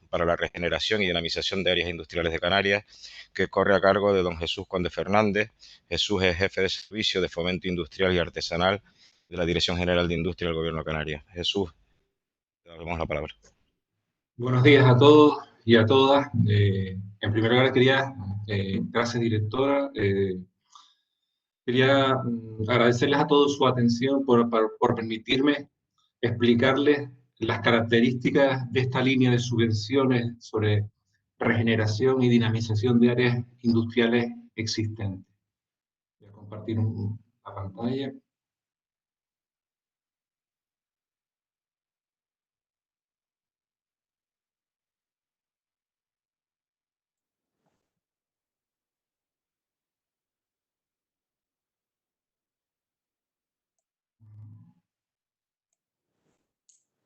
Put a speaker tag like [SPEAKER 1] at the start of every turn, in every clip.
[SPEAKER 1] para la regeneración y dinamización de áreas industriales de Canarias, que corre a cargo de don Jesús Conde Fernández. Jesús es jefe de servicio de fomento industrial y artesanal de la Dirección General de Industria del Gobierno de Canarias. Jesús, te damos la palabra.
[SPEAKER 2] Buenos días a todos y a todas. En primer lugar, gracias directora, quería agradecerles a todos su atención por permitirme explicarles las características de esta línea de subvenciones sobre regeneración y dinamización de áreas industriales existentes. Voy a compartir la pantalla.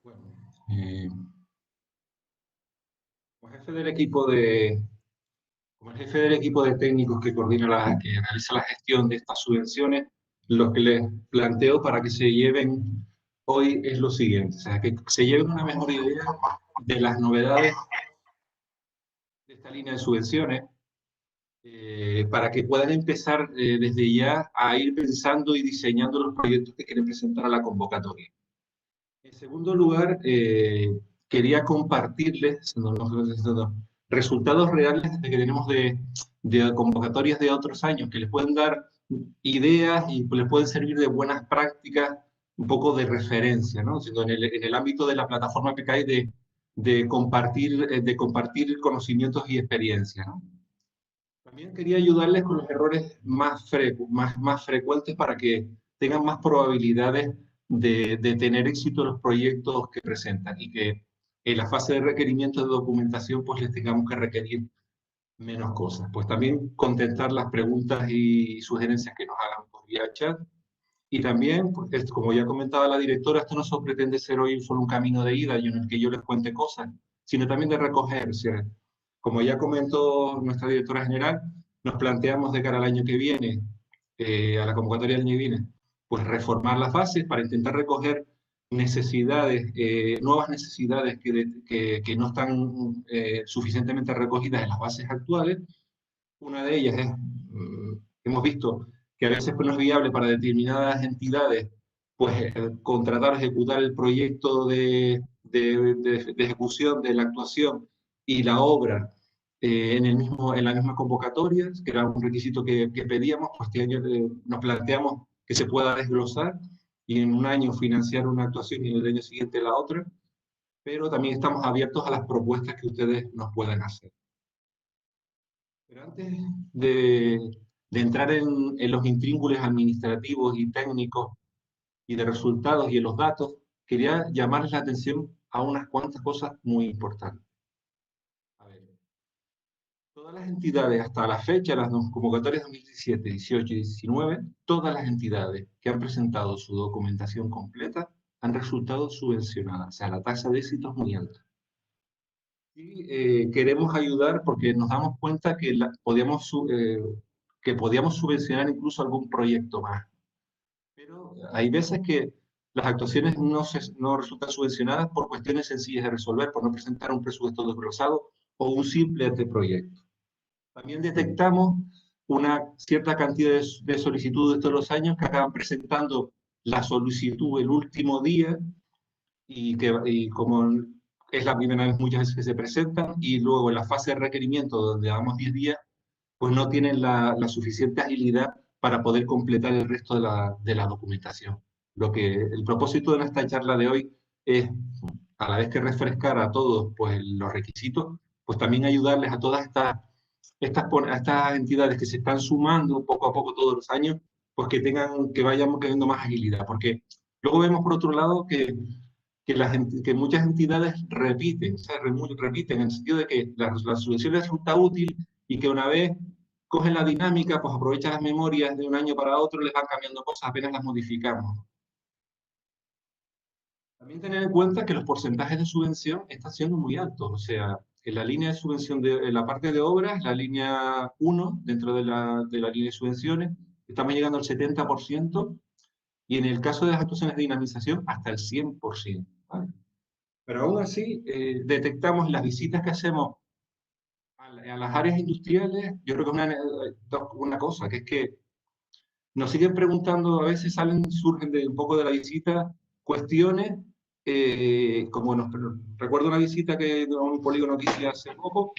[SPEAKER 2] Bueno, como jefe del equipo de técnicos que que realiza la gestión de estas subvenciones, lo que les planteo para que se lleven hoy es lo siguiente, o sea, que se lleven una mejor idea de las novedades de esta línea de subvenciones, para que puedan empezar desde ya a ir pensando y diseñando los proyectos que quieren presentar a la convocatoria. En segundo lugar, quería compartirles resultados reales que tenemos de convocatorias de otros años, que les pueden dar ideas y les pueden servir de buenas prácticas, un poco de referencia, ¿no? En el ámbito de la plataforma PKI de compartir conocimientos y experiencias, ¿no? También quería ayudarles con los errores más frecuentes para que tengan más probabilidades de tener éxito en los proyectos que presentan y que en la fase de requerimiento de documentación pues les tengamos que requerir menos cosas. Pues también contestar las preguntas y sugerencias que nos hagan por vía chat. Y también, pues, como ya comentaba la directora, esto no solo pretende ser hoy solo un camino de ida y en el que yo les cuente cosas, sino también de recoger. O sea, como ya comentó nuestra directora general, nos planteamos de cara al año que viene, a la convocatoria del año que viene, pues reformar las bases para intentar recoger necesidades, nuevas necesidades que no están suficientemente recogidas en las bases actuales. Una de ellas es, hemos visto que a veces no es viable para determinadas entidades, pues contratar o ejecutar el proyecto de ejecución de la actuación y la obra en la misma convocatoria, que era un requisito que pedíamos, pues este año nos planteamos que se pueda desglosar y en un año financiar una actuación y en el año siguiente la otra, pero también estamos abiertos a las propuestas que ustedes nos puedan hacer. Pero antes de entrar en los intríngulis administrativos y técnicos y de resultados y en los datos, quería llamarles la atención a unas cuantas cosas muy importantes. A ver, todas las entidades hasta la fecha, las convocatorias 2017, 18 y 19, todas las entidades que han presentado su documentación completa han resultado subvencionadas, o sea, la tasa de éxito es muy alta. Y queremos ayudar porque nos damos cuenta que podíamos subvencionar incluso algún proyecto más. Pero hay veces que las actuaciones no resultan subvencionadas por cuestiones sencillas de resolver, por no presentar un presupuesto desglosado o un simple anteproyecto. También detectamos una cierta cantidad de solicitudes todos los años que acaban presentando la solicitud el último día y como es la primera vez muchas veces que se presentan, y luego en la fase de requerimiento, donde damos 10 días, pues no tienen la suficiente agilidad para poder completar el resto de la documentación. El propósito de nuestra charla de hoy es, a la vez que refrescar a todos pues, los requisitos, pues también ayudarles a todas estas entidades que se están sumando poco a poco todos los años, pues que vayamos teniendo más agilidad, porque luego vemos por otro lado que muchas entidades repiten, o sea, repiten en el sentido de que la solución les resulta útil y que una vez cogen la dinámica, pues aprovechan las memorias de un año para otro, les van cambiando cosas, apenas las modificamos. También tener en cuenta que los porcentajes de subvención están siendo muy altos, o sea, en la línea de subvención, en la parte de obras, la línea 1, dentro de la línea de subvenciones, estamos llegando al 70%, y en el caso de las actuaciones de dinamización, hasta el 100%. ¿Vale? Pero aún así, detectamos las visitas que hacemos a las áreas industriales. Yo creo que es una cosa, que es que nos siguen preguntando, a veces surgen de un poco de la visita cuestiones, como recuerdo una visita a un polígono que hice hace poco,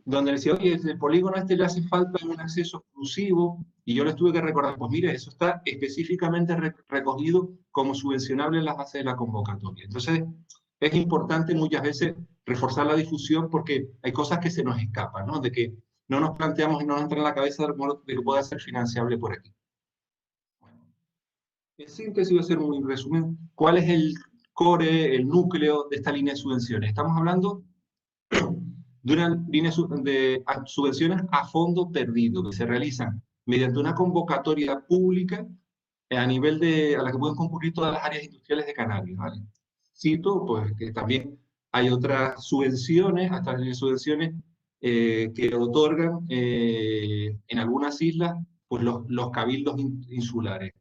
[SPEAKER 2] donde decía, oye, el polígono este le hace falta un acceso exclusivo, y yo les tuve que recordar, pues mire, eso está específicamente recogido como subvencionable en las bases de la convocatoria. Entonces, es importante muchas veces reforzar la difusión porque hay cosas que se nos escapan, ¿no? De que no nos planteamos y no nos entra en la cabeza de que pueda ser financiable por aquí. Bueno, en síntesis, voy a hacer un resumen. ¿Cuál es el core, el núcleo de esta línea de subvenciones? Estamos hablando de una línea de subvenciones a fondo perdido que se realizan mediante una convocatoria pública a la que pueden concurrir todas las áreas industriales de Canarias, ¿vale? Cito, pues, que también hay otras subvenciones, hasta las subvenciones que otorgan en algunas islas, pues los cabildos insulares.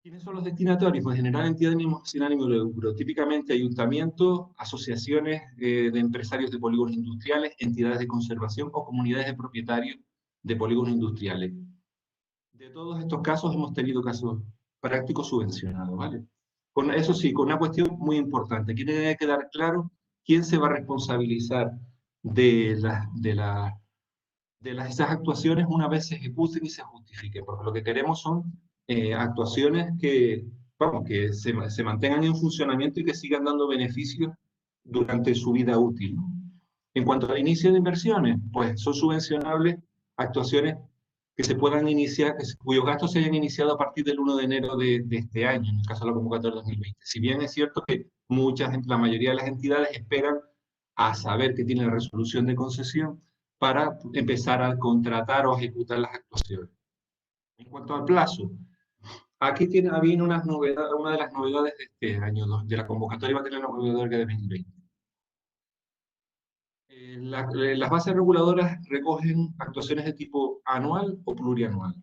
[SPEAKER 2] ¿Quiénes son los destinatarios? Pues generar entidades sin ánimo de lucro, típicamente ayuntamientos, asociaciones de empresarios de polígonos industriales, entidades de conservación o comunidades de propietarios de polígonos industriales. De todos estos casos hemos tenido casos prácticos subvencionados, ¿vale? Eso sí, con una cuestión muy importante, que tiene que quedar claro quién se va a responsabilizar de esas actuaciones una vez se ejecuten y se justifiquen, porque lo que queremos son actuaciones que, vamos, que se mantengan en funcionamiento y que sigan dando beneficios durante su vida útil, ¿no? En cuanto al inicio de inversiones, pues son subvencionables actuaciones que se puedan iniciar, cuyos gastos se hayan iniciado a partir del 1 de enero de este año, en el caso de la convocatoria 2020. Si bien es cierto que la mayoría de las entidades esperan a saber que tienen la resolución de concesión para empezar a contratar o ejecutar las actuaciones. En cuanto al plazo, aquí viene una de las novedades de este año, de la convocatoria va a tener la convocatoria de 2020. Las bases reguladoras recogen actuaciones de tipo anual o plurianual.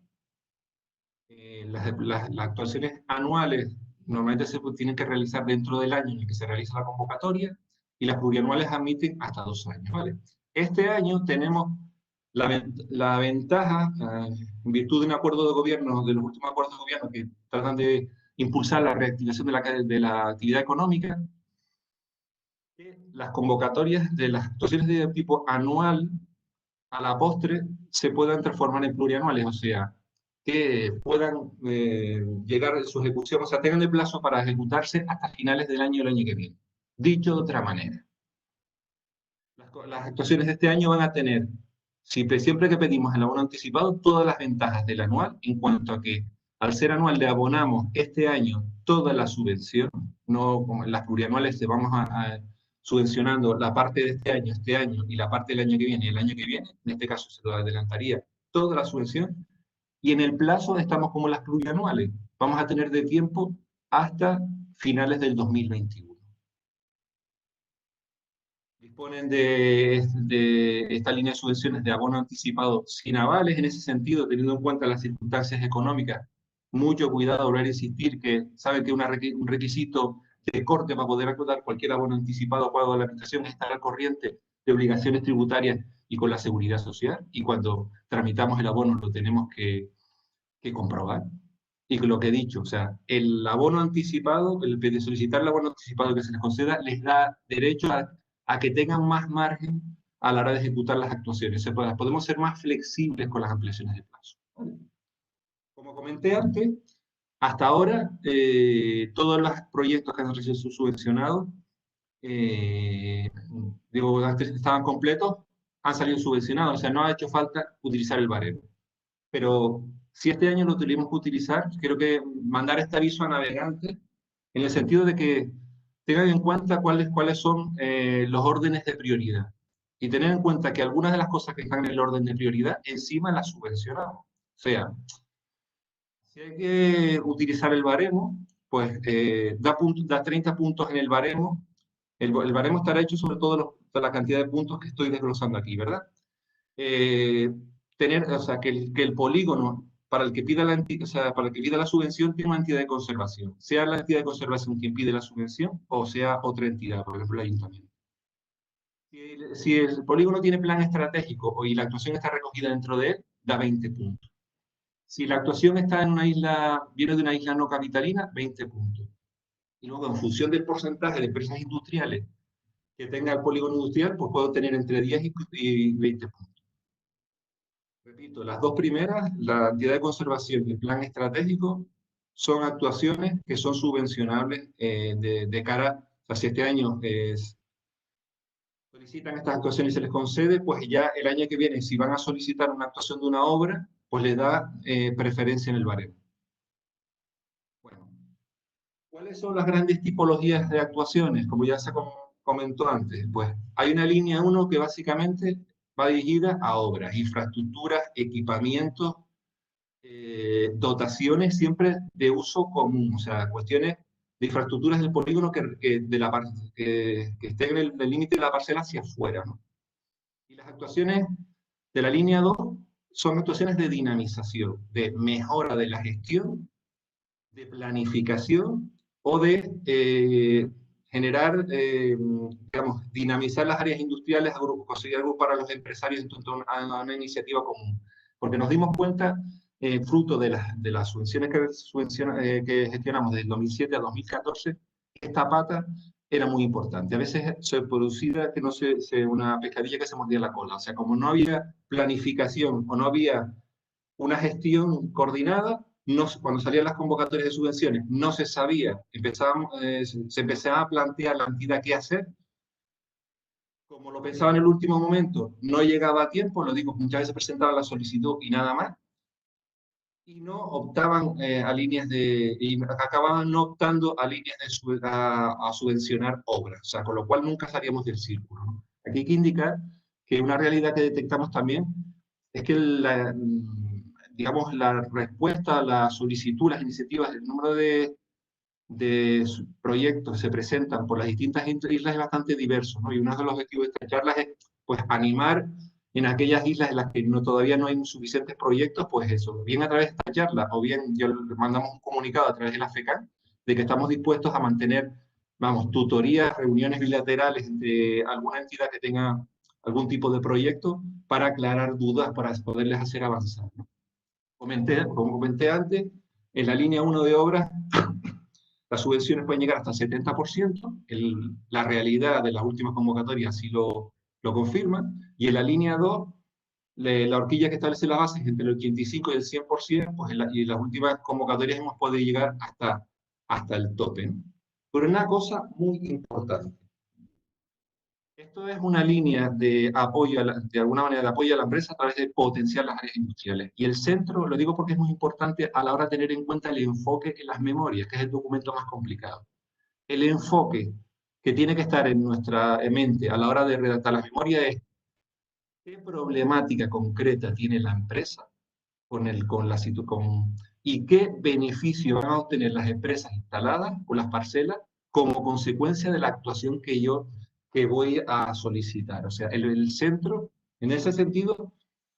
[SPEAKER 2] Las actuaciones anuales normalmente se tienen que realizar dentro del año en el que se realiza la convocatoria, y las plurianuales admiten hasta 2 años, ¿vale? Este año tenemos la ventaja, en virtud de un acuerdo de gobierno, de los últimos acuerdos de gobierno que tratan de impulsar la reactivación de la actividad económica, que las convocatorias de las actuaciones de tipo anual a la postre se puedan transformar en plurianuales, o sea, que puedan llegar a su ejecución, o sea, tengan el plazo para ejecutarse hasta finales del año que viene. Dicho de otra manera, las actuaciones de este año van a tener, siempre que pedimos el abono anticipado, todas las ventajas del anual, en cuanto a que al ser anual le abonamos este año toda la subvención, no como en las plurianuales te vamos subvencionando la parte de este año y la parte del año que viene, y el año que viene, en este caso se lo adelantaría toda la subvención, y en el plazo estamos como las plurianuales, vamos a tener de tiempo hasta finales del 2021. Disponen de esta línea de subvenciones de abono anticipado sin avales, en ese sentido, teniendo en cuenta las circunstancias económicas. Mucho cuidado, volver a insistir que saben que un requisito de corte para poder acordar cualquier abono anticipado pago de la administración es estar al corriente de obligaciones tributarias y con la seguridad social, y cuando tramitamos el abono lo tenemos que comprobar. Y lo que he dicho, o sea, el abono anticipado, el de solicitar el abono anticipado que se les conceda, les da derecho a que tengan más margen a la hora de ejecutar las actuaciones. O sea, podemos ser más flexibles con las ampliaciones de plazo. Como comenté antes, hasta ahora, todos los proyectos que han sido subvencionados, digo, antes estaban completos, han salido subvencionados, o sea, no ha hecho falta utilizar el baremo. Pero si este año lo tuvimos que utilizar, quiero que mandar este aviso a navegantes en el sentido de que tengan en cuenta cuáles son los órdenes de prioridad. Y tener en cuenta que algunas de las cosas que están en el orden de prioridad encima las subvencionamos. O sea, si hay que utilizar el baremo, pues da 30 puntos en el baremo. El baremo estará hecho sobre todo la cantidad de puntos que estoy desglosando aquí, ¿verdad? O sea, que el polígono para el que pida o sea, para el que pida la subvención tiene una entidad de conservación, sea la entidad de conservación quien pide la subvención o sea otra entidad, por ejemplo el ayuntamiento. Si el polígono tiene plan estratégico y la actuación está recogida dentro de él, da 20 puntos. Si la actuación está en una isla, viene de una isla no capitalina, 20 puntos. Y luego, en función del porcentaje de empresas industriales que tenga el polígono industrial, pues puedo tener entre 10 y 20 puntos. Repito, las dos primeras, la entidad de conservación y el plan estratégico, son actuaciones que son subvencionables de cara, o sea, si este año solicitan estas actuaciones y se les concede, pues ya el año que viene, si van a solicitar una actuación de una obra, pues les da preferencia en el baremo. Bueno, ¿cuáles son las grandes tipologías de actuaciones? Como ya se comentó antes, pues hay una línea 1 que básicamente va dirigida a obras, infraestructuras, equipamientos, dotaciones siempre de uso común, o sea, cuestiones de infraestructuras del polígono que estén en el límite de la parcela hacia afuera, ¿no? Y las actuaciones de la línea 2 son actuaciones de dinamización, de mejora de la gestión, de planificación o de generar, digamos, dinamizar las áreas industriales, conseguir algo para los empresarios en torno a una iniciativa común. Porque nos dimos cuenta, fruto de las subvenciones que gestionamos desde 2007 a 2014, esta pata era muy importante. A veces se producía que no una pescadilla que se mordía la cola. O sea, como no había planificación o no había una gestión coordinada, cuando salían las convocatorias de subvenciones, no se sabía, se empezaba a plantear la entidad qué hacer, como lo pensaba en el último momento, no llegaba a tiempo, lo digo, muchas veces presentaban la solicitud y nada más, y no optaban y acababan no optando a líneas a subvencionar obras, o sea, con lo cual nunca salíamos del círculo, ¿no? Aquí hay que indicar que una realidad que detectamos también es que digamos, la respuesta a la solicitud, las iniciativas, el número de proyectos que se presentan por las distintas islas es bastante diverso, ¿no? Y uno de los objetivos de esta charla es, pues, animar en aquellas islas en las que todavía no hay suficientes proyectos, pues eso, bien a través de esta charla, o bien mandamos un comunicado a través de la FECAN, de que estamos dispuestos a mantener, vamos, tutorías, reuniones bilaterales entre alguna entidad que tenga algún tipo de proyecto para aclarar dudas, para poderles hacer avanzar, ¿no? Como comenté antes, en la línea 1 de obras, las subvenciones pueden llegar hasta el 70%, la realidad de las últimas convocatorias así lo confirma, y en la línea 2, la horquilla que establece la base es entre el 85 y el 100%, pues y en las últimas convocatorias hemos podido llegar hasta el tope, ¿no? Pero una cosa muy importante, esto es una línea de apoyo, de alguna manera, de apoyo a la empresa a través de potenciar las áreas industriales. Y el centro, lo digo porque es muy importante a la hora de tener en cuenta el enfoque en las memorias, que es el documento más complicado. El enfoque que tiene que estar en nuestra mente a la hora de redactar las memorias es qué problemática concreta tiene la empresa y qué beneficio van a obtener las empresas instaladas o las parcelas como consecuencia de la actuación que voy a solicitar. O sea, el centro, en ese sentido,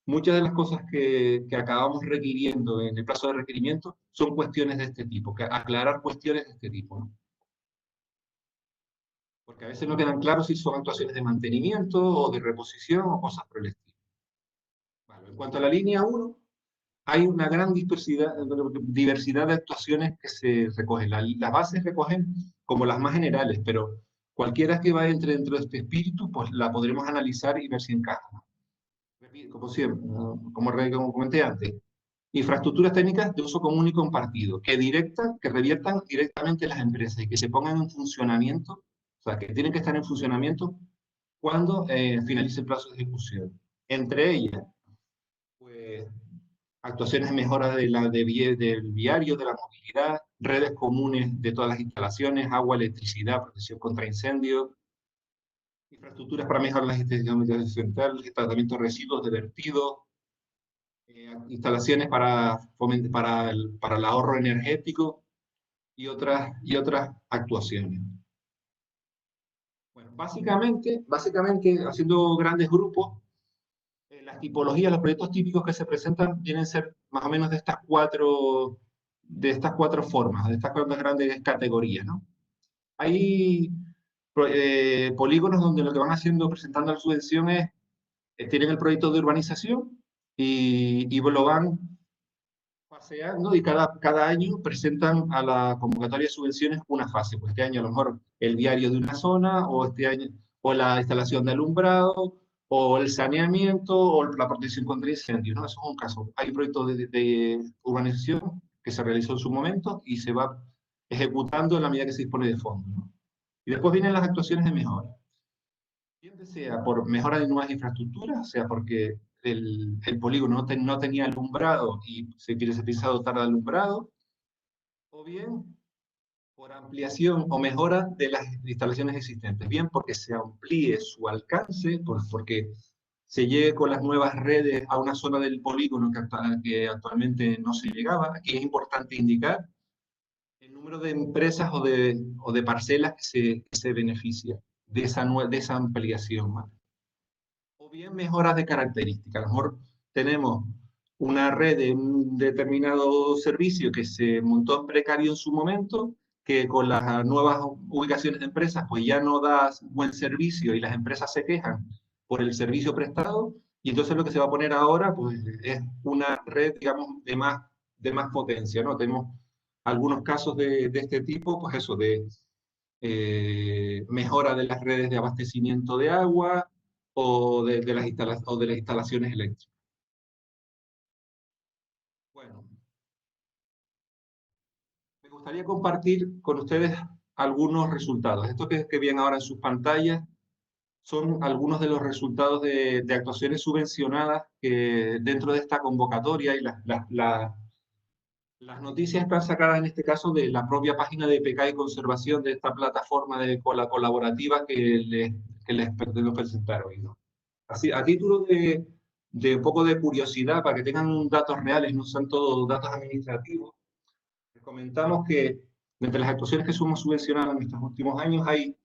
[SPEAKER 2] muchas de las cosas que acabamos requiriendo en el plazo de requerimiento son cuestiones de este tipo, aclarar cuestiones de este tipo, ¿no? Porque a veces no quedan claros si son actuaciones de mantenimiento o de reposición o cosas por el estilo. Bueno, en cuanto a la línea 1, hay una gran diversidad de actuaciones que se recogen. Las bases recogen como las más generales, pero cualquiera que vaya dentro de este espíritu, pues la podremos analizar y ver si encaja. Como siempre, como comenté antes, infraestructuras técnicas de uso común y compartido, que reviertan directamente las empresas y que se pongan en funcionamiento, o sea, que tienen que estar en funcionamiento cuando finalice el plazo de ejecución. Entre ellas, pues, actuaciones de mejora del viario, de la movilidad, redes comunes de todas las instalaciones, agua, electricidad, protección contra incendios, infraestructuras para mejorar la gestión central, tratamiento de residuos, de vertidos, instalaciones para el ahorro energético y otras actuaciones. Bueno, básicamente, haciendo grandes grupos, las tipologías, los proyectos típicos que se presentan vienen a ser más o menos de estas cuatro formas, de estas cuatro grandes categorías, ¿no? Hay polígonos donde lo que van haciendo, presentando la subvención es, tienen el proyecto de urbanización y lo van paseando y cada año presentan a la convocatoria de subvenciones una fase. Pues este año a lo mejor el viario de una zona, o este año o la instalación de alumbrado, o el saneamiento, o la protección contra incendios, ¿no? Eso es un caso. Hay un proyecto de urbanización que se realizó en su momento y se va ejecutando en la medida que se dispone de fondos, ¿no? Y después vienen las actuaciones de mejora. Bien sea por mejora de nuevas infraestructuras, sea porque el polígono no tenía alumbrado y se empieza a dotar de alumbrado, o bien por ampliación o mejora de las instalaciones existentes, bien porque se amplíe su alcance, porque se llegue con las nuevas redes a una zona del polígono que actualmente no se llegaba. Aquí es importante indicar el número de empresas o de parcelas que se benefician de esa ampliación, ¿vale? O bien mejoras de características. A lo mejor tenemos una red de un determinado servicio que se montó en precario en su momento, que con las nuevas ubicaciones de empresas pues ya no da buen servicio y las empresas se quejan por el servicio prestado, y entonces lo que se va a poner ahora pues es una red, digamos, de más potencia, ¿no? Tenemos algunos casos de este tipo, pues eso, de mejora de las redes de abastecimiento de agua, o de las instalaciones eléctricas. Bueno, me gustaría compartir con ustedes algunos resultados. Esto que ven ahora en sus pantallas son algunos de los resultados de actuaciones subvencionadas que dentro de esta convocatoria, y las noticias están sacadas en este caso de la propia página de PK y Conservación, de esta plataforma colaborativa que les presentaron hoy, ¿no? Así, a título de un poco de curiosidad, para que tengan datos reales, no son todos datos administrativos, les comentamos que entre las actuaciones que somos subvencionadas en estos últimos años hay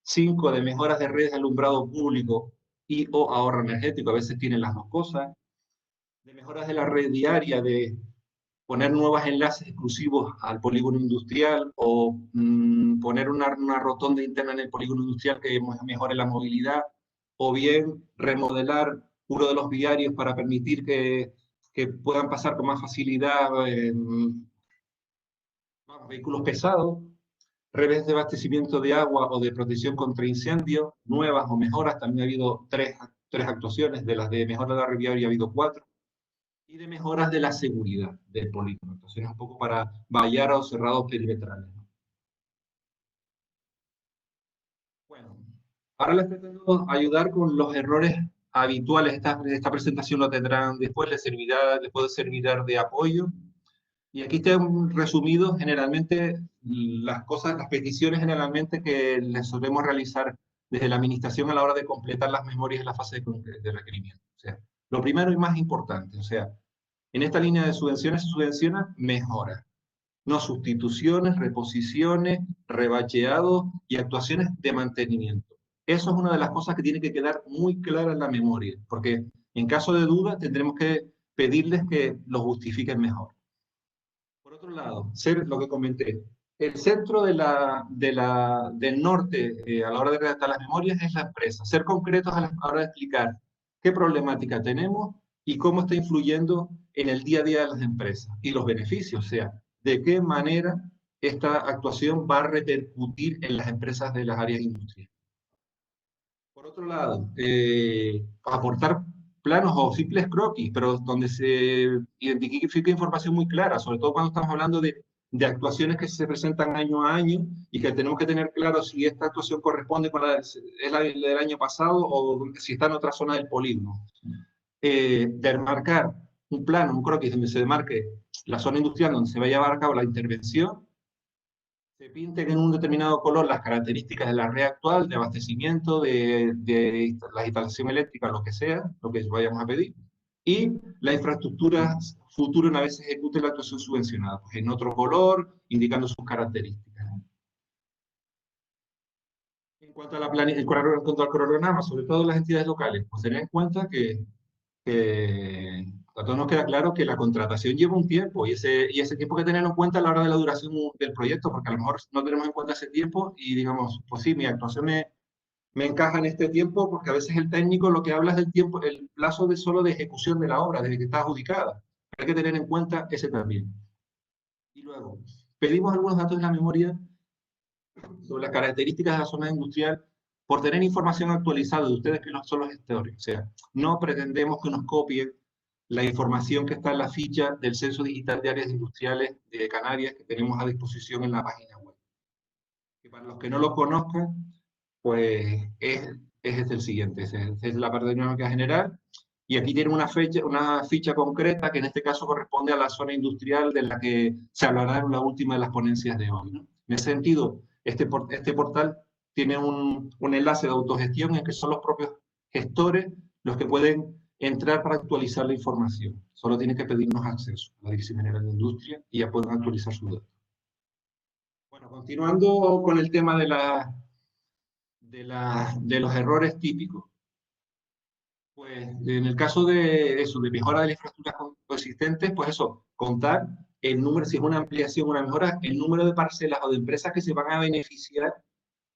[SPEAKER 2] 5 de mejoras de redes de alumbrado público y o ahorro energético, a veces tienen las dos cosas, de mejoras de la red diaria, de poner nuevos enlaces exclusivos al polígono industrial, o poner una rotonda interna en el polígono industrial que mejore la movilidad, o bien remodelar uno de los viarios para permitir que puedan pasar con más facilidad vehículos pesados, redes de abastecimiento de agua o de protección contra incendios, nuevas o mejoras. También ha habido tres actuaciones, de las de mejora de la red viaria ha habido 4, y de mejoras de la seguridad del polígono. Entonces, un poco para vallar o cerrados perimetrales, ¿no? Bueno, ahora les pretendo ayudar con los errores habituales. Esta presentación lo tendrán después, les puede servir de apoyo. Y aquí están resumidos generalmente las cosas, las peticiones generalmente que les solemos realizar desde la administración a la hora de completar las memorias en la fase de requerimiento. O sea, lo primero y más importante, o sea, en esta línea de subvenciones se subvenciona mejora, no sustituciones, reposiciones, rebacheados y actuaciones de mantenimiento. Eso es una de las cosas que tiene que quedar muy clara en la memoria, porque en caso de duda tendremos que pedirles que lo justifiquen mejor. Por otro lado, ser lo que comenté, el centro del norte a la hora de redactar las memorias es la empresa. Ser concretos a la hora de explicar qué problemática tenemos y cómo está influyendo en el día a día de las empresas y los beneficios, o sea, de qué manera esta actuación va a repercutir en las empresas de las áreas industriales. Por otro lado, aportar planos o simples croquis, pero donde se identifique información muy clara, sobre todo cuando estamos hablando de actuaciones que se presentan año a año y que tenemos que tener claro si esta actuación corresponde con es la del año pasado o si está en otra zona del polígono. Demarcar un plano, un croquis donde se demarque la zona industrial donde se vaya a llevar a cabo la intervención, se pinten en un determinado color las características de la red actual, de abastecimiento, de la instalación eléctrica, lo que sea, lo que vayamos a pedir, y la infraestructura futura una vez se ejecute la actuación subvencionada, pues en otro color, indicando sus características. En cuanto al cronograma, sobre todo las entidades locales, pues tener en cuenta que que a todos nos queda claro que la contratación lleva un tiempo y ese tiempo hay que tenerlo en cuenta a la hora de la duración del proyecto, porque a lo mejor no tenemos en cuenta ese tiempo y digamos, pues sí, mi actuación me encaja en este tiempo, porque a veces el técnico lo que habla es del tiempo, el plazo de solo de ejecución de la obra, desde que está adjudicada. Hay que tener en cuenta ese también. Y luego, pedimos algunos datos en la memoria sobre las características de la zona industrial por tener información actualizada de ustedes que no son los gestores. O sea, no pretendemos que nos copien la información que está en la ficha del Censo Digital de Áreas Industriales de Canarias que tenemos a disposición en la página web. Que para los que no lo conozcan, pues es el siguiente, es la parte dinámica general, y aquí tiene una ficha concreta que en este caso corresponde a la zona industrial de la que se hablará en la última de las ponencias de hoy, ¿no? En ese sentido, este portal tiene un enlace de autogestión en que son los propios gestores los que pueden entrar para actualizar la información. Solo tienen que pedirnos acceso a la Dirección General de Industria y ya pueden actualizar sus datos. Bueno, continuando con el tema de los errores típicos. Pues en el caso de eso, de mejora de las infraestructuras coexistentes, pues eso, contar el número, si es una ampliación, una mejora, el número de parcelas o de empresas que se van a beneficiar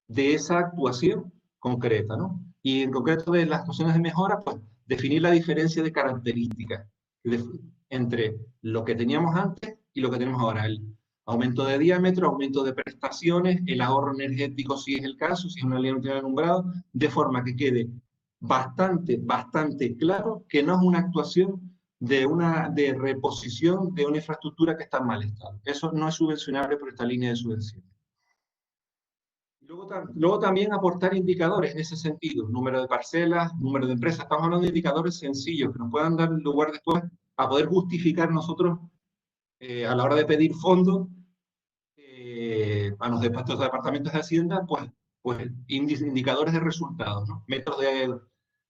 [SPEAKER 2] de esa actuación concreta, ¿no? Y en concreto de las actuaciones de mejora, pues definir la diferencia de características entre lo que teníamos antes y lo que tenemos ahora. El aumento de diámetro, aumento de prestaciones, el ahorro energético si es el caso, si es una línea nuclear alumbrado, de forma que quede bastante claro que no es una actuación de reposición de una infraestructura que está en mal estado. Eso no es subvencionable por esta línea de subvención. Luego también aportar indicadores en ese sentido, número de parcelas, número de empresas. Estamos hablando de indicadores sencillos que nos puedan dar lugar después a poder justificar nosotros a la hora de pedir fondos a los departamentos de Hacienda, pues indicadores de resultados, ¿no? Métodos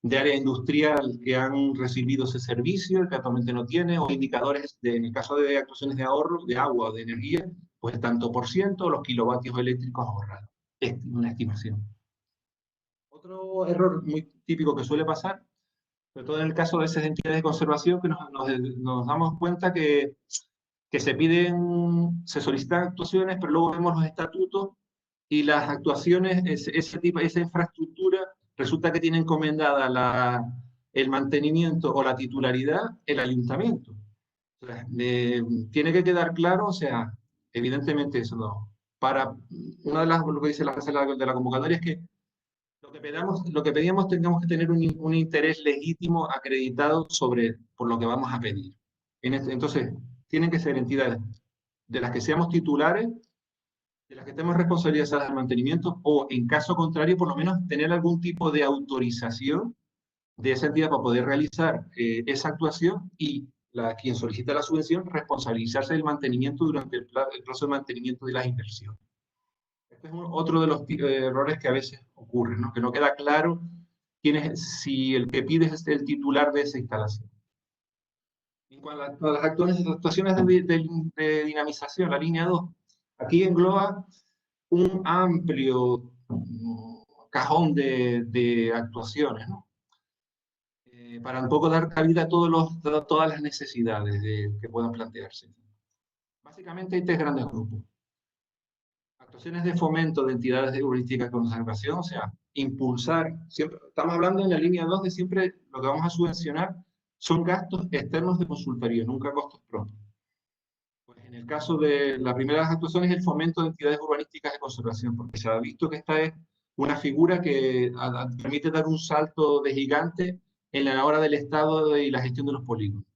[SPEAKER 2] de área industrial que han recibido ese servicio, el que actualmente no tiene, o indicadores, en el caso de actuaciones de ahorro, de agua o de energía, pues tanto por ciento, los kilovatios eléctricos ahorrados. Es una estimación. Otro error muy típico que suele pasar, sobre todo en el caso de esas entidades de conservación, que nos damos cuenta que se solicitan actuaciones, pero luego vemos los estatutos y las actuaciones, esa infraestructura, resulta que tiene encomendada el mantenimiento o la titularidad el ayuntamiento. O sea, tiene que quedar claro, o sea, evidentemente eso no. Una de lo que dice la frase de la convocatoria es que lo que pedíamos tengamos que tener un interés legítimo acreditado por lo que vamos a pedir. Entonces, tienen que ser entidades de las que seamos titulares, de las que tenemos responsabilidades del mantenimiento, o en caso contrario, por lo menos tener algún tipo de autorización de esa entidad para poder realizar esa actuación y quien solicita la subvención responsabilizarse del mantenimiento durante el proceso de mantenimiento de las inversiones. Este es otro de los errores que a veces ocurren, ¿no? Que no queda claro si el que pide es el titular de esa instalación. En cuanto a las actuaciones de dinamización, la línea 2, aquí engloba un amplio cajón de actuaciones, ¿no? Para un poco dar cabida a todas las necesidades que puedan plantearse. Básicamente hay tres grandes grupos. Actuaciones de fomento de entidades de urbanística de conservación, o sea, impulsar, estamos hablando en la línea 2 de siempre lo que vamos a subvencionar son gastos externos de consultoría, nunca costos propios. Pues en el caso de la primera de las actuaciones es el fomento de entidades urbanísticas de conservación, porque se ha visto que esta es una figura que permite dar un salto de gigante en la hora del Estado y la gestión de los polígonos.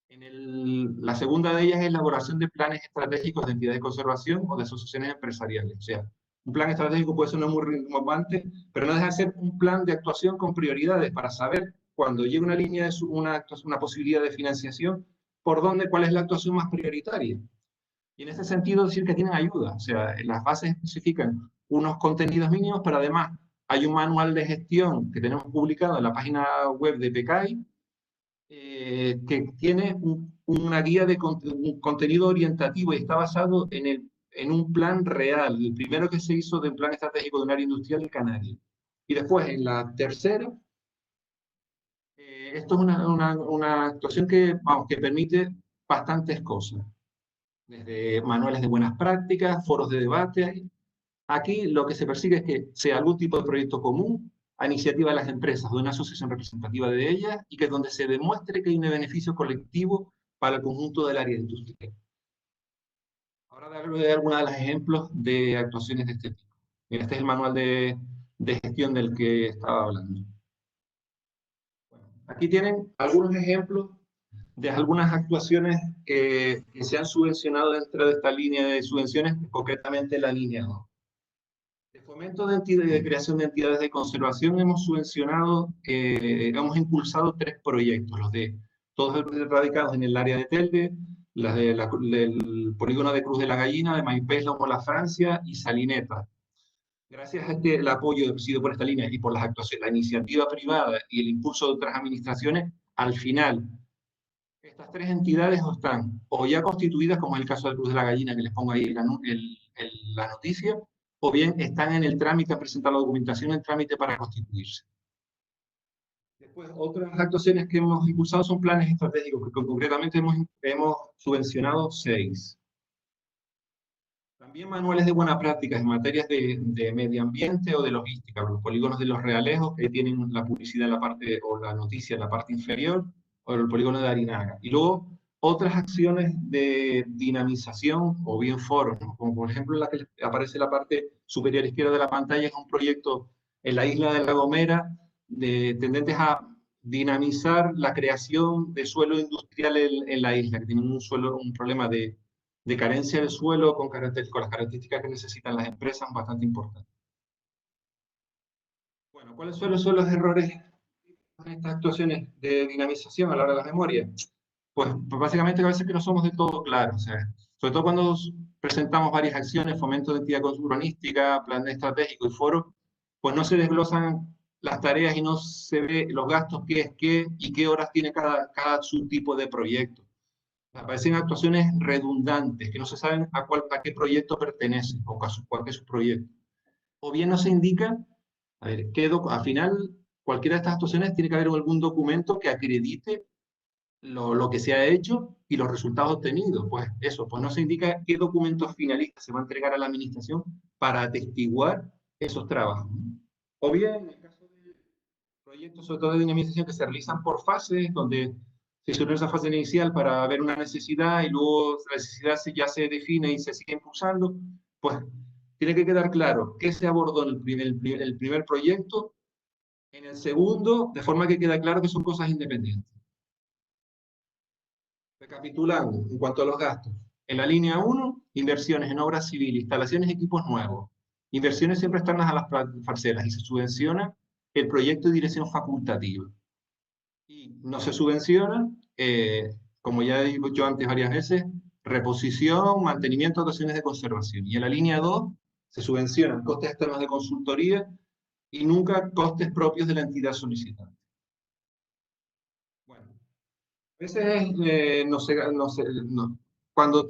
[SPEAKER 2] La segunda de ellas es elaboración de planes estratégicos de entidades de conservación o de asociaciones empresariales. O sea, un plan estratégico puede ser no muy rimbombante, pero no deja de ser un plan de actuación con prioridades para saber cuando llega una línea de una posibilidad de financiación, cuál es la actuación más prioritaria. Y en ese sentido decir que tienen ayuda. O sea, las bases especifican unos contenidos mínimos, pero además hay un manual de gestión que tenemos publicado en la página web de PECAI, que tiene una guía de un contenido orientativo y está basado en un plan real, el primero que se hizo de un plan estratégico de un área industrial de Canarias. Y después, en la tercera, Esto es una actuación que, vamos, que permite bastantes cosas, desde manuales de buenas prácticas, foros de debate. Aquí lo que se persigue es que sea algún tipo de proyecto común a iniciativa de las empresas, de una asociación representativa de ellas, y que es donde se demuestre que hay un beneficio colectivo para el conjunto del área industrial. Ahora daré algunos de los ejemplos de actuaciones de este tipo. Mira, este es el manual de gestión del que estaba hablando. Bueno, aquí tienen algunos ejemplos de algunas actuaciones que se han subvencionado dentro de esta línea de subvenciones, concretamente la línea 2. De fomento de creación de entidades de conservación hemos subvencionado, hemos impulsado 3 proyectos, todos radicados en el área de Telde, las del polígono de Cruz de la Gallina, de Maipés, La Francia y Salineta. Gracias a el apoyo recibido por esta línea y por las actuaciones, la iniciativa privada y el impulso de otras administraciones, al final, estas 3 entidades están o ya constituidas, como es el caso del Cruz de la Gallina, que les pongo ahí la noticia, o bien están en el trámite, a presentar la documentación en trámite para constituirse. Después, otras actuaciones que hemos impulsado son planes estratégicos, que concretamente hemos subvencionado 6. También manuales de buenas prácticas en materias de medio ambiente o de logística, los polígonos de Los Realejos, que tienen la publicidad en la parte, o la noticia en la parte inferior, o el polígono de Arinaga. Y luego, otras acciones de dinamización o bien foros, ¿no? Como por ejemplo la que aparece en la parte superior izquierda de la pantalla, es un proyecto en la isla de La Gomera, tendentes a dinamizar la creación de suelo industrial en la isla, que tienen un problema de carencia de suelo con las características que necesitan las empresas bastante importantes. Bueno, ¿cuáles son los errores en estas actuaciones de dinamización a la hora de la memoria? Pues básicamente a veces que no somos de todo claros, o sea, sobre todo cuando presentamos varias acciones, fomento de entidad urbanística, plan estratégico y foro, pues no se desglosan las tareas y no se ve los gastos, qué es qué y qué horas tiene cada subtipo de proyecto. Aparecen actuaciones redundantes, que no se saben a qué proyecto pertenece o cuál es su proyecto. O bien no se indica, a ver, al final, cualquiera de estas actuaciones tiene que haber algún documento que acredite lo que se ha hecho y los resultados obtenidos. Pues eso, pues no se indica qué documento finalista se va a entregar a la administración para atestiguar esos trabajos. O bien, en el caso de proyectos, sobre todo de dinamización, que se realizan por fases, donde se hizo esa fase inicial para ver una necesidad y luego la necesidad ya se define y se sigue impulsando, pues tiene que quedar claro qué se abordó en el primer proyecto, en el segundo, de forma que queda claro que son cosas independientes. Recapitulando, en cuanto a los gastos, en la línea 1, inversiones en obras civiles, instalaciones y equipos nuevos, inversiones siempre externas a las parcelas, y se subvenciona el proyecto de dirección facultativa. Y no se subvenciona, como ya he dicho antes varias veces, reposición, mantenimiento de acciones de conservación. Y en la línea 2 se subvencionan costes externos de consultoría y nunca costes propios de la entidad solicitante. Bueno, a veces cuando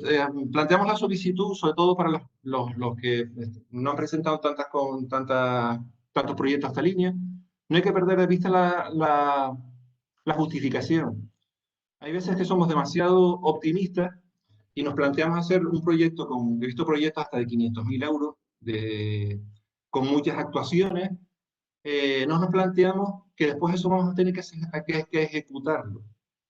[SPEAKER 2] planteamos la solicitud, sobre todo para los que no han presentado tantos proyectos a esta línea, no hay que perder de vista la justificación. Hay veces que somos demasiado optimistas y nos planteamos hacer un proyecto he visto proyectos hasta de 500.000 euros, con muchas actuaciones. No nos planteamos que después eso vamos a tener que ejecutarlo.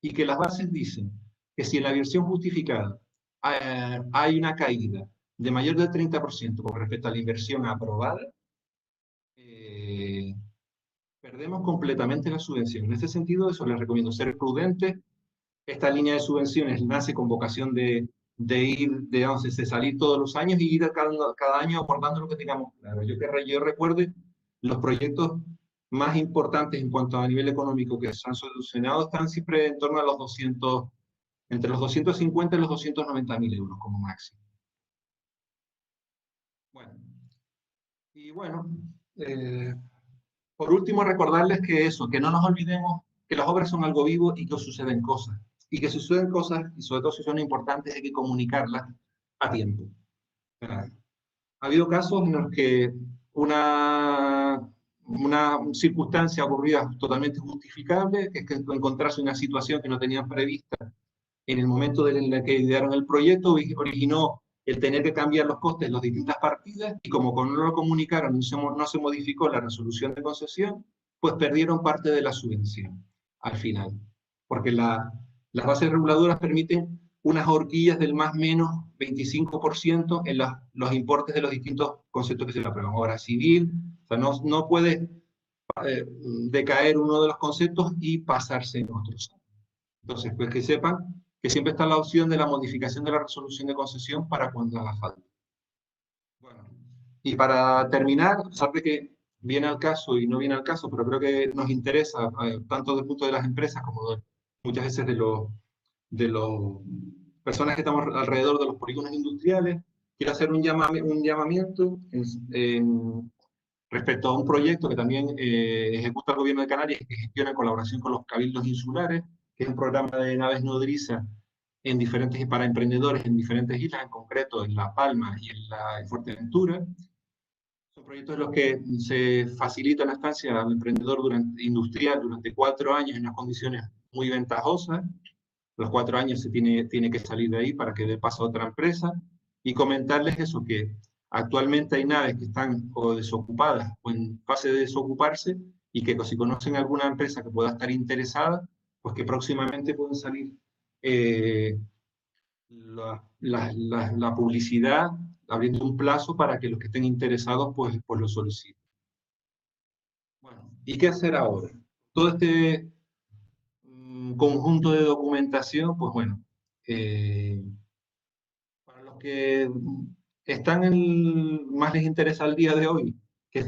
[SPEAKER 2] Y que las bases dicen que si en la versión justificada hay una caída de mayor del 30% con respecto a la inversión aprobada, perdemos completamente la subvención. En este sentido, eso les recomiendo ser prudentes. Esta línea de subvenciones nace con vocación de salir todos los años y ir cada año abordando lo que tengamos claro. Yo recuerde, los proyectos más importantes en cuanto a nivel económico que se han solucionado están siempre en torno a entre los 250 y los 290.000 euros como máximo. Bueno, y bueno, por último recordarles que no nos olvidemos que las obras son algo vivo y que suceden cosas. Y que si suceden cosas, y sobre todo si son importantes, hay que comunicarlas a tiempo. Ha habido casos en los que una circunstancia ocurrida totalmente justificable, que es que encontrarse una situación que no tenían prevista en el momento en el que idearon el proyecto, originó el tener que cambiar los costes de las distintas partidas, y como no lo comunicaron, no se modificó la resolución de concesión, pues perdieron parte de la subvención al final. Porque las bases reguladoras permiten unas horquillas del más menos 25% en los importes de los distintos conceptos que se le aprueban. Obra civil, o sea, no puede decaer uno de los conceptos y pasarse en otros. Entonces, pues que sepan que siempre está la opción de la modificación de la resolución de concesión para cuando haga falta. Bueno, y para terminar, a pesar de que viene al caso y no viene al caso, pero creo que nos interesa, tanto desde el punto de las empresas como muchas veces de los personas que estamos alrededor de los polígonos industriales, quiero hacer un llamamiento respecto a un proyecto que también ejecuta el Gobierno de Canarias, que gestiona en colaboración con los cabildos insulares, que es un programa de naves nodriza para emprendedores en diferentes islas, en concreto en La Palma y en Fuerteventura. Son proyectos en los que se facilita la estancia al emprendedor industrial durante 4 años en unas condiciones muy ventajosas. Los 4 años se tiene que salir de ahí para que dé paso a otra empresa. Y comentarles eso, que actualmente hay naves que están o desocupadas o en fase de desocuparse, y que si conocen alguna empresa que pueda estar interesada, pues que próximamente pueden salir la publicidad, abriendo un plazo para que los que estén interesados pues lo soliciten. Bueno, ¿y qué hacer ahora? Todo este conjunto de documentación, pues bueno, para los que más les interesa el día de hoy, que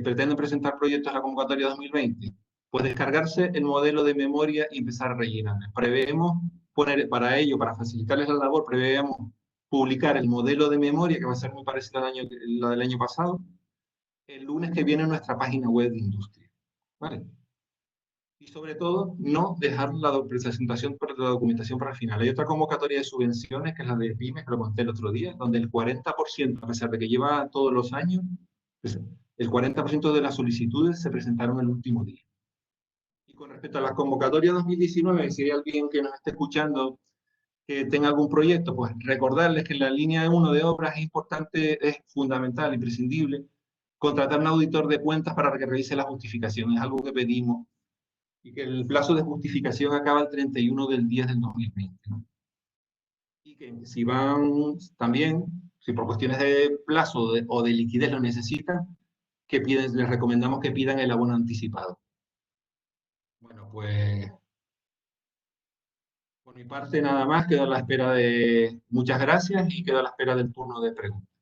[SPEAKER 2] pretenden presentar proyectos a la convocatoria 2020, pues descargarse el modelo de memoria y empezar a rellenar. Preveemos para ello, para facilitarles la labor, preveemos publicar el modelo de memoria, que va a ser muy parecido a la del año pasado, el lunes que viene en nuestra página web de industria. ¿Vale? Y sobre todo, no dejar la presentación de la documentación para el final. Hay otra convocatoria de subvenciones, que es la de pymes, que lo conté el otro día, donde el 40%, a pesar de que lleva todos los años, pues, el 40% de las solicitudes se presentaron el último día. Y con respecto a la convocatoria 2019, si hay alguien que nos esté escuchando que tenga algún proyecto, pues recordarles que en la línea 1 de obras es importante, es fundamental, imprescindible, contratar un auditor de cuentas para que revise la justificación. Es algo que pedimos, y que el plazo de justificación acaba el 31 del 10 del 2020. ¿No? Y que si van también, si por cuestiones de plazo o de liquidez lo necesitan, les recomendamos que pidan el abono anticipado. Bueno, pues por mi parte nada más, quedo a la espera muchas gracias, y quedo a la espera del turno de preguntas.